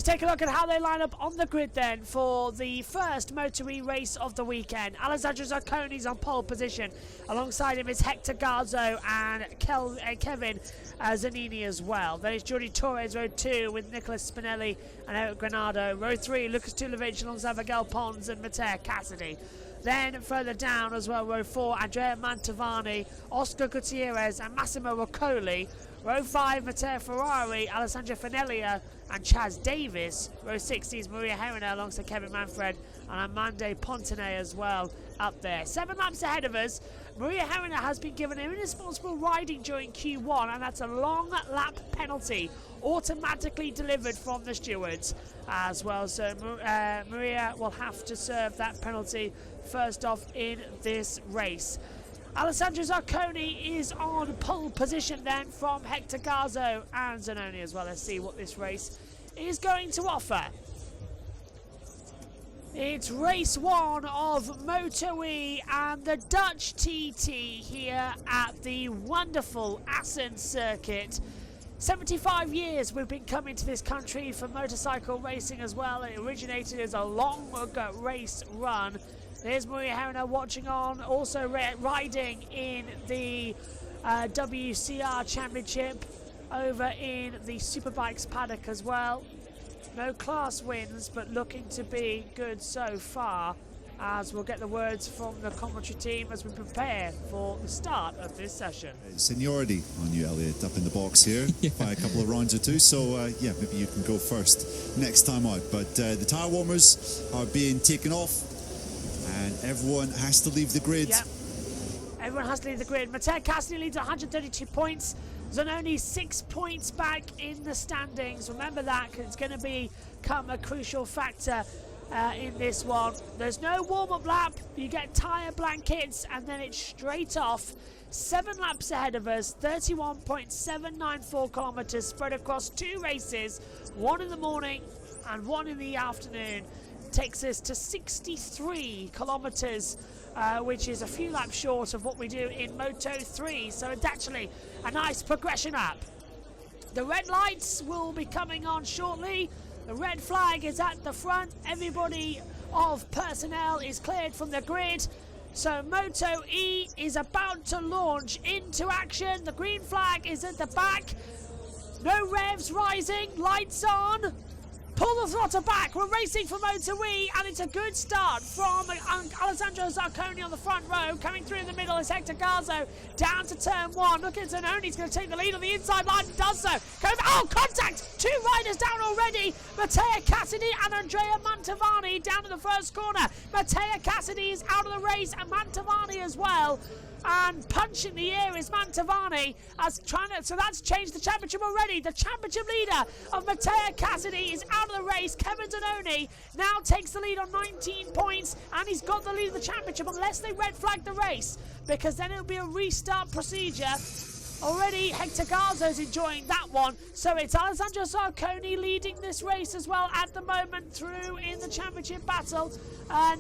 let's take a look at how they line up on the grid then for the first MotoE race of the weekend. Alessandro Zacconi's on pole position. Alongside him is Hector Garzo and Kevin Zanini as well. Then it's Jordi Torres, row 2, with Nicolas Spinelli and Eric Granado. Row 3, Lucas Tulovic alongside Miguel Pons and Matteo Cassidy. Then further down as well, row 4, Andrea Mantovani, Oscar Gutierrez and Massimo Roccoli. Row 5, Matteo Ferrari, Alessandro Finellia and Chaz Davis. Row 6 is Maria Herena alongside Kevin Manfred and Amande Pontanet as well up there. 7 laps ahead of us. Maria Herena has been given an irresponsible riding during Q1, and that's a long lap penalty automatically delivered from the stewards as well. So Maria will have to serve that penalty first off in this race. Alessandro Zacconi is on pole position then from Hector Garzo and Zanoni as well. Let's see what this race is going to offer. It's race 1 of MotoE and the Dutch TT here at the wonderful Assen circuit. 75 years we've been coming to this country for motorcycle racing as well. It originated as a long race run. There's Maria Herena watching on, also riding in the WCR Championship over in the Superbikes paddock as well. No class wins, but looking to be good so far, as we'll get the words from the commentary team as we prepare for the start of this session. Seniority on you, Elliot, up in the box here by a couple of rounds or two, so yeah, maybe you can go first next time out. But the tyre warmers are being taken off and everyone has to leave the grid. Yep. Everyone has to leave the grid. Matteo Cassidy leads 132 points. Zanoni 6 points back in the standings. Remember that, because it's going to become a crucial factor in this one. There's no warm-up lap. You get tyre blankets and then it's straight off. 7 laps ahead of us, 31.794 kilometers spread across 2 races, 1 in the morning and 1 in the afternoon. Takes us to 63 kilometers, which is a few laps short of what we do in Moto3. So it's actually a nice progression up. The red lights will be coming on shortly. The red flag is at the front. Everybody of personnel is cleared from the grid. So MotoE is about to launch into action. The green flag is at the back. No revs rising, lights on. Pull the throttle back, we're racing for MotoE, and it's a good start from Alessandro Zacconi on the front row. Coming through in the middle is Hector Garzo, down to turn 1. Look at Zanoni, he's going to take the lead on the inside line, and does so. Oh, contact! 2 riders down already. Matteo Cassidy and Andrea Mantovani down in the first corner. Matteo Cassidy is out of the race, and Mantovani as well. And punching the air is Mantovani, so that's changed the championship already. The championship leader of Matteo Cassidy is out of the race. Kevin Zanoni now takes the lead on 19 points, and he's got the lead of the championship unless they red flag the race, because then it'll be a restart procedure. Already Hector Garzo's enjoying that one, so it's Alessandro Zacconi leading this race as well at the moment through in the championship battle.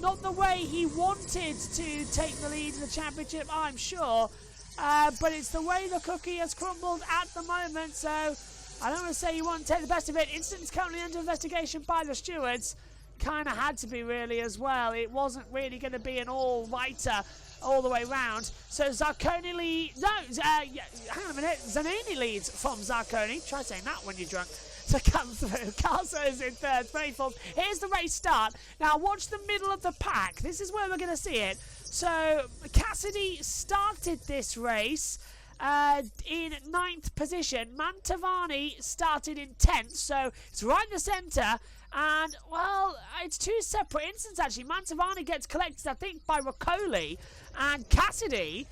Not the way he wanted to take the lead in the championship, I'm sure, but it's the way the cookie has crumbled at the moment, so I don't want to say you want to take the best of it. Incident's currently under investigation by the stewards. Kind of had to be really as well. It wasn't really going to be an all-righter all the way round. So Zacconi leads, hang on a minute, Zanini leads from Zacconi. Try saying that when you're drunk. To come through. Garzo is in third, very full. Here's the race start. Now watch the middle of the pack. This is where we're going to see it. So Cassidy started this race in 9th position. Mantovani started in 10th, so it's right in the centre. And, well, it's 2 separate incidents, actually. Mantovani gets collected, I think, by Roccoli, and Cassidy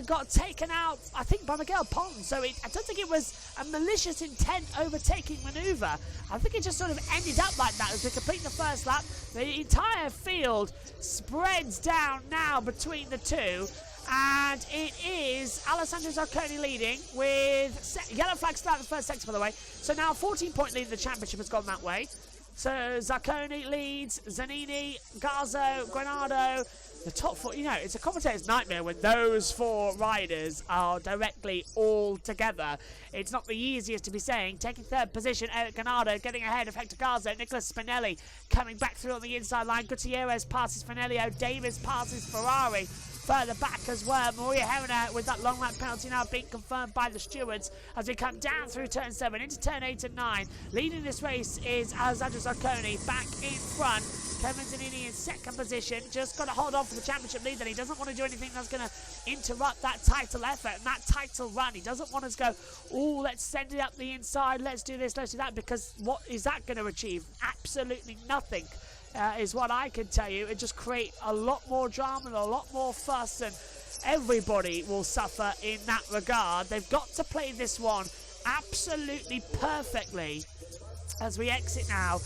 got taken out, I think, by Miguel Pons. So I don't think it was a malicious intent overtaking manoeuvre. I think it just sort of ended up like that as we complete the first lap. The entire field spreads down now between the two. And it is Alessandro Zacconi leading with yellow flag start the first sector, by the way. So now 14-point lead in the championship has gone that way. So Zaccone leads, Zanini, Garzo, Granado. The top four, you know, it's a commentator's nightmare when those four riders are directly all together. It's not the easiest to be saying. Taking third position, Eric Granado getting ahead of Hector Garzo. Nicholas Spinelli coming back through on the inside line. Gutierrez passes Spinelli. Davis passes Ferrari. Further back as well, Maria Herrera with that long lap penalty now being confirmed by the stewards as we come down through turn 7 into turn 8 and 9. Leading this race is Alessandro Zaccone back in front. Kevin Zanini in second position, just got to hold on for the championship lead. Then he doesn't want to do anything that's going to interrupt that title effort and that title run. He doesn't want us to go, oh, let's send it up the inside, let's do this, let's do that, because what is that going to achieve? Absolutely nothing. Is what I can tell you. It just create a lot more drama and a lot more fuss, and everybody will suffer in that regard. They've got to play this one absolutely perfectly as we exit now.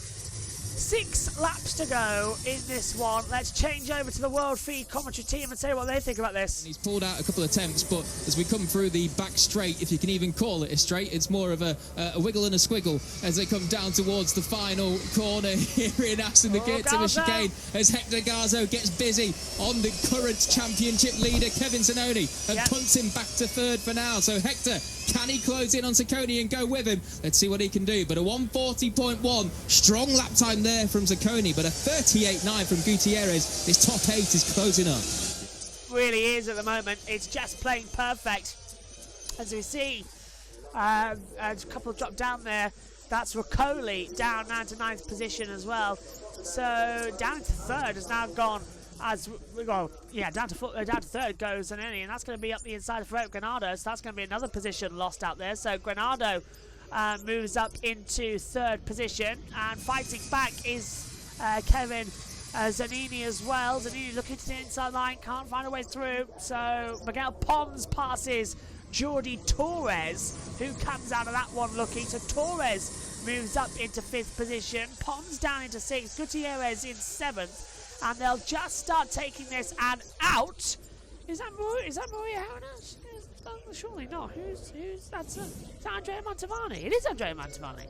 6 laps to go in this one. Let's change over to the World Feed commentary team and say what they think about this. He's pulled out a couple of attempts, but as we come through the back straight, if you can even call it a straight, it's more of a wiggle and a squiggle as they come down towards the final corner here in Aston, the Geertimmer chicane, as Hector Garzo gets busy on the current championship leader, Kevin Zanoni, and punts him back to third for now. So Hector, can he close in on Zaccone and go with him? Let's see what he can do. But a 1:40.1, strong lap time there from Zaccone, but a 38.9 from Gutierrez. His top 8 is closing up. Really is at the moment. It's just playing perfect. As we see, a couple of drop down there. That's Riccoli down now to 9th position as well. So down to 3rd has now gone. As well, yeah, down to 3rd goes Zanini, and that's going to be up the inside for Granado. So that's going to be another position lost out there. So Granado moves up into 3rd position, and fighting back is Kevin Zanini as well. Zanini looking to the inside line, can't find a way through. So Miguel Pons passes Jordi Torres, who comes out of that one looking. So Torres moves up into 5th position, Pons down into 6th, Gutierrez in 7th. And they'll just start taking this and out. Is that Maria Herrera? Surely not. Who's that's is that Andrea Mantovani? It is Andrea Mantovani.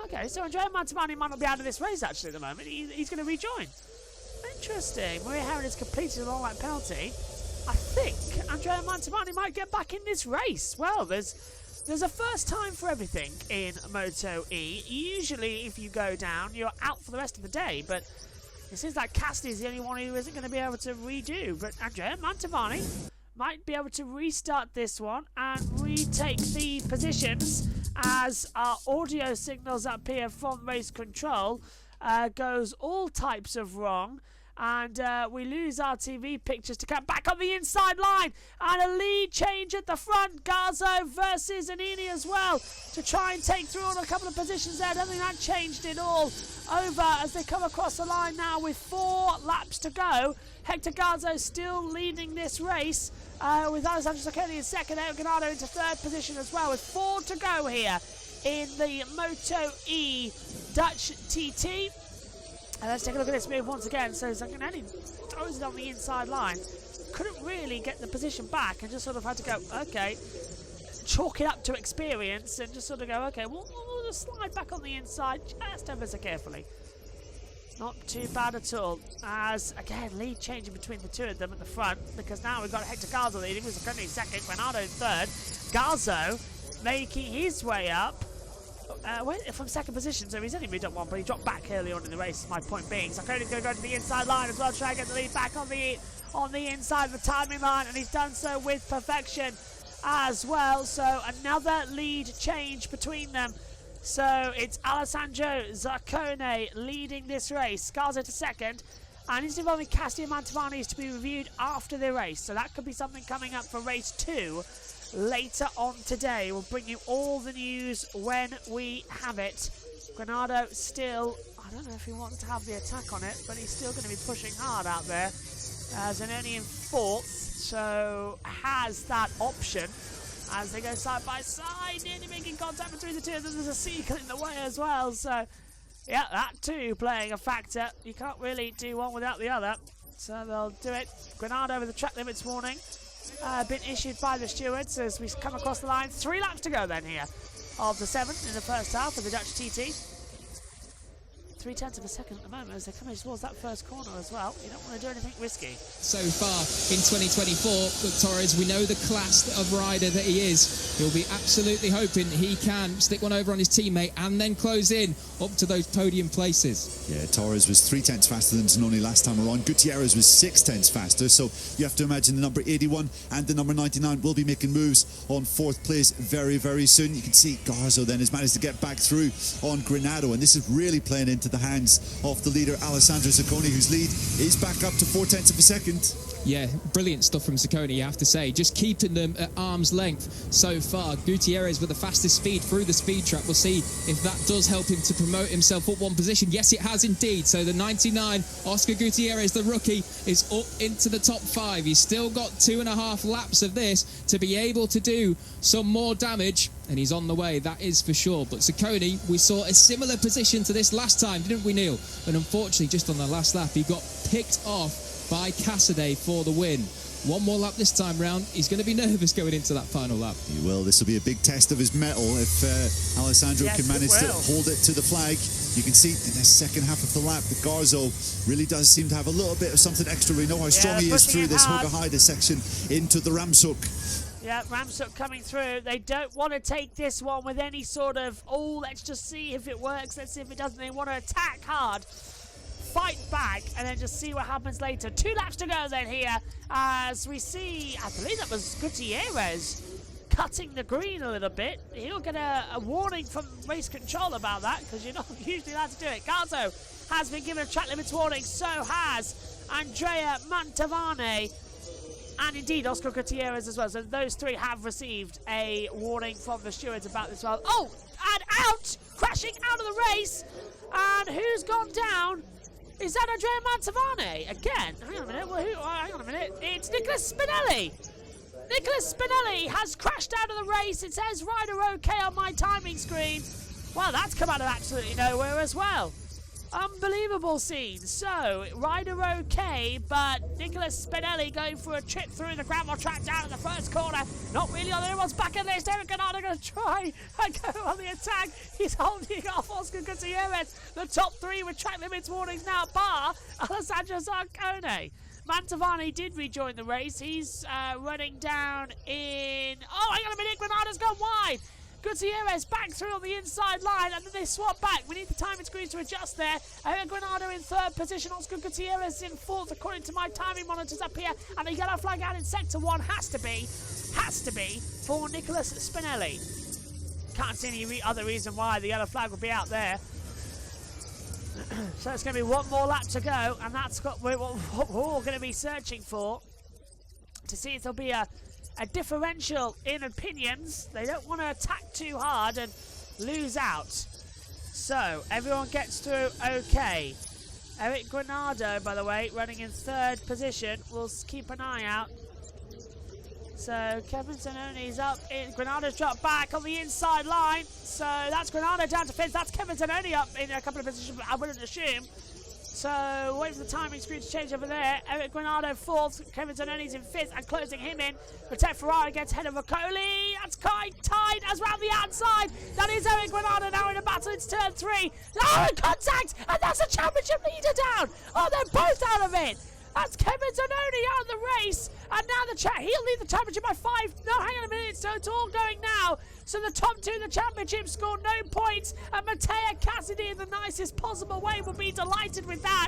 Okay, so Andrea Mantovani might not be out of this race actually at the moment. He's going to rejoin. Interesting. Maria Herrera's completed an all-out penalty. I think Andrea Mantovani might get back in this race. Well, there's a first time for everything in MotoE. Usually, if you go down, you're out for the rest of the day, but it seems like Cassidy's the only one who isn't going to be able to redo, but Andrea Mantovani might be able to restart this one and retake the positions as our audio signals up here from race control goes all types of wrong, and we lose our TV pictures to come back on the inside line, and a lead change at the front. Garzo versus Zanini as well to try and take through on a couple of positions there. I don't think that changed it all over as they come across the line now with 4 laps to go. Hector Garzo still leading this race with Alessandro Zaccone in 2nd, Eric Granado into 3rd position as well with 4 to go here in the MotoE Dutch TT. And let's take a look at this move once again. So Zaccone throws it on the inside line. Couldn't really get the position back and just sort of had to go, okay, chalk it up to experience and just sort of go, okay, we'll just slide back on the inside just ever so carefully. Not too bad at all. As, again, lead changing between the two of them at the front, because now we've got Hector Garzo leading with Zaccone in 2nd, Granado in 3rd. Garzo making his way up. From 2nd position, so he's only moved up 1, but he dropped back early on in the race, my point being. Zaccone's going to go to the inside line as well, try and get the lead back on the inside of the timing line, and he's done so with perfection as well. So another lead change between them. So it's Alessandro Zaccone leading this race. Garzo to 2nd, and it's involving Cassidy and Mantovani is to be reviewed after the race. So that could be something coming up for race 2. Later on today. We'll bring you all the news when we have it. Granado still, I don't know if he wants to have the attack on it, but he's still going to be pushing hard out there. Zanoni in 4th, so has that option as they go side by side, nearly making contact between the two of them. There's a seagull in the way as well, so yeah, that too playing a factor. You can't really do one without the other, so they'll do it. Granado with the track limits warning. Been issued by the stewards as we come across the line. 3 laps to go then here of the 7th in the first half of the Dutch TT. 3/10 of a second at the moment as they're coming towards that first corner as well. You don't want to do anything risky. So far in 2024, look, Torres, we know the class of rider that he is. He'll be absolutely hoping he can stick one over on his teammate and then close in up to those podium places. Yeah, Torres was 3/10 faster than Zanoni last time around. Gutierrez was 6/10 faster, so you have to imagine the number 81 and the number 99 will be making moves on 4th place very, very soon. You can see Garzo then has managed to get back through on Granado, and this is really playing into the hands of the leader Alessandro Zacconi, whose lead is back up to 4/10 of a second. Yeah, brilliant stuff from Zacconi, you have to say. Just keeping them at arm's length so far. Gutierrez with the fastest speed through the speed trap. We'll see if that does help him to promote himself up one position. Yes, it has indeed. So the 99, Oscar Gutierrez, the rookie, is up into the top 5. He's still got 2.5 laps of this to be able to do some more damage, and he's on the way, that is for sure. But Zacconi, we saw a similar position to this last time, didn't we, Neil? And unfortunately, just on the last lap, he got picked off by Cassidy for the win. One more lap this time round. He's going to be nervous going into that final lap. He will. This will be a big test of his mettle if Alessandro can manage to hold it to the flag. You can see in the second half of the lap that Garzo really does seem to have a little bit of something extra. We know how strong he is through this Hogaheide section into the Ramshoek. Yeah, Ramshoek coming through. They don't want to take this one with any sort of, oh, let's just see if it works, let's see if it doesn't. They want to attack hard, fight back, and then just see what happens later. 2 laps to go then here as we see, I believe that was Gutierrez cutting the green a little bit. He'll get a warning from race control about that because you're not usually allowed to do it. Garzo has been given a track limits warning, so has Andrea Mantovani, and indeed Oscar Gutierrez as well. So those 3 have received a warning from the stewards about this well. Oh, and out! Crashing out of the race! And who's gone down? Is that Andrea Mantovani? Again? Hang on a minute. Well, hang on a minute. It's Nicholas Spinelli. Nicholas Spinelli has crashed out of the race. It says rider okay on my timing screen. Well, that's come out of absolutely nowhere as well. Unbelievable scene. So, rider okay, but Nicholas Spinelli going for a trip through the gravel track down in the first corner. Not really on anyone's back at this. Eric Granado going to try and go on the attack. He's holding off Oscar Gutierrez. The top 3 with track limits warnings now, bar Alessandro Zacconi. Mantovani did rejoin the race. He's running down in... Oh, hang on a minute. Granada's gone wide. Gutierrez back through on the inside line, and then they swap back. We need the timing screens to adjust there. Granado in 3rd position, Oscar Gutierrez in 4th, according to my timing monitors up here. And the yellow flag out in sector 1 has to be for Nicholas Spinelli. Can't see any other reason why the yellow flag would be out there. So it's going to be one more lap to go, and that's what we're all going to be searching for, to see if there'll be a differential in opinions. They don't want to attack too hard and lose out. So everyone gets through okay. Eric Granado, by the way, running in 3rd position. We'll keep an eye out. So Kevin Zanoni's up in. Granado's dropped back on the inside line. So that's Granado down to 5th. That's Kevin Zanoni up in a couple of positions, but I wouldn't assume. So wait for the timing screen to change over there. Eric Granado 4th, Kevin Zanoni's in 5th and closing him in. Protect Ferrari gets ahead of Roccoli. That's quite tight as round the outside. That is Eric Granado now in a battle. It's turn 3. Now in contact, and that's a championship leader down. Oh, they're both out of it. That's Kevin Zanoni out of the race. And now he'll lead the championship by 5. No, hang on a minute. So it's all going now. So the top 2 in the championship score no points. And Matteo Cassidy in the nicest possible way will be delighted with that.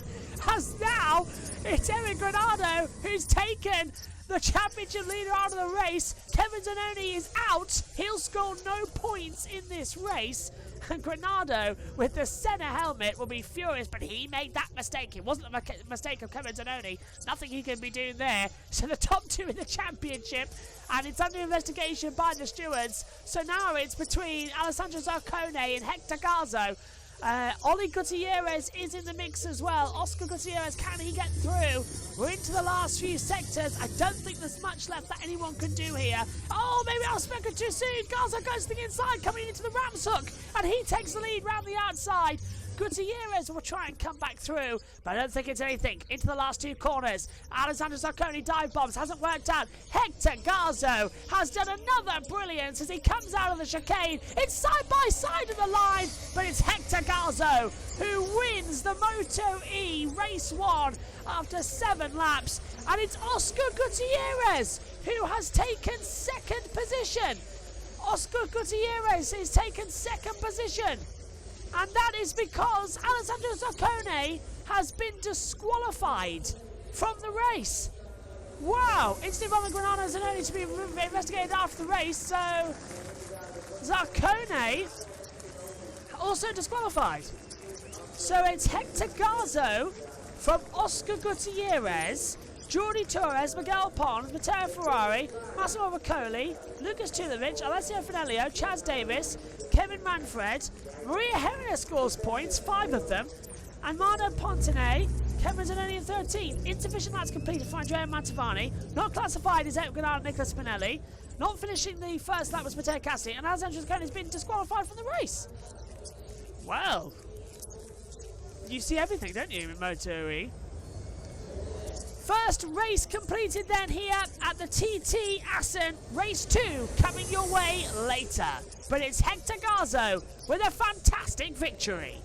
As now it's Eric Granado who's taken the championship leader out of the race. Kevin Zanoni is out. He'll score no points in this race. And Granado, with the Senna helmet, will be furious, but he made that mistake. It wasn't the mistake of Kevin Zanoni. Nothing he can be doing there. So the top 2 in the championship, and it's under investigation by the stewards. So now it's between Alessandro Zacconi and Hector Garzo. Oli Gutierrez is in the mix as well. Oscar Gutierrez, can he get through? We're into the last few sectors. I don't think there's much left that anyone can do here. Oh, maybe I was spoken too soon. Garza goes to the inside, coming into the Ramshoek, and he takes the lead round the outside. Gutierrez will try and come back through, but I don't think it's anything. Into the last two corners. Alessandro Zacconi dive bombs, hasn't worked out. Hector Garzo has done another brilliance as he comes out of the chicane. It's side by side of the line, but it's Hector Garzo who wins the MotoE Race 1 after 7 laps. And it's Oscar Gutierrez who has taken second position. Oscar Gutierrez has taken second position. And that is because Alessandro Zaccone has been disqualified from the race. Wow, instant bomber Granados are only to be investigated after the race, so Zaccone also disqualified. So it's Hector Garzo from Oscar Gutierrez, Jordi Torres, Miguel Pons, Matteo Ferrari, Massimo Riccoli, Lucas Tulovic, Alessio Finelio, Chaz Davis, Kevin Manfred, Maria Herrera scores points, 5 of them, and Mano Pontanet, Kevin Zanoni in 13th. Insufficient laps completed for Andrea Mantovani. Not classified is Eric Gennaro and Nicolas Spinelli. Not finishing the first lap was Matteo Cassi, and Alessandro Zaccone has been disqualified from the race. Well, you see everything, don't you, in MotoE? First race completed then here at the TT Assen. Race 2 coming your way later. But it's Hector Garzo with a fantastic victory.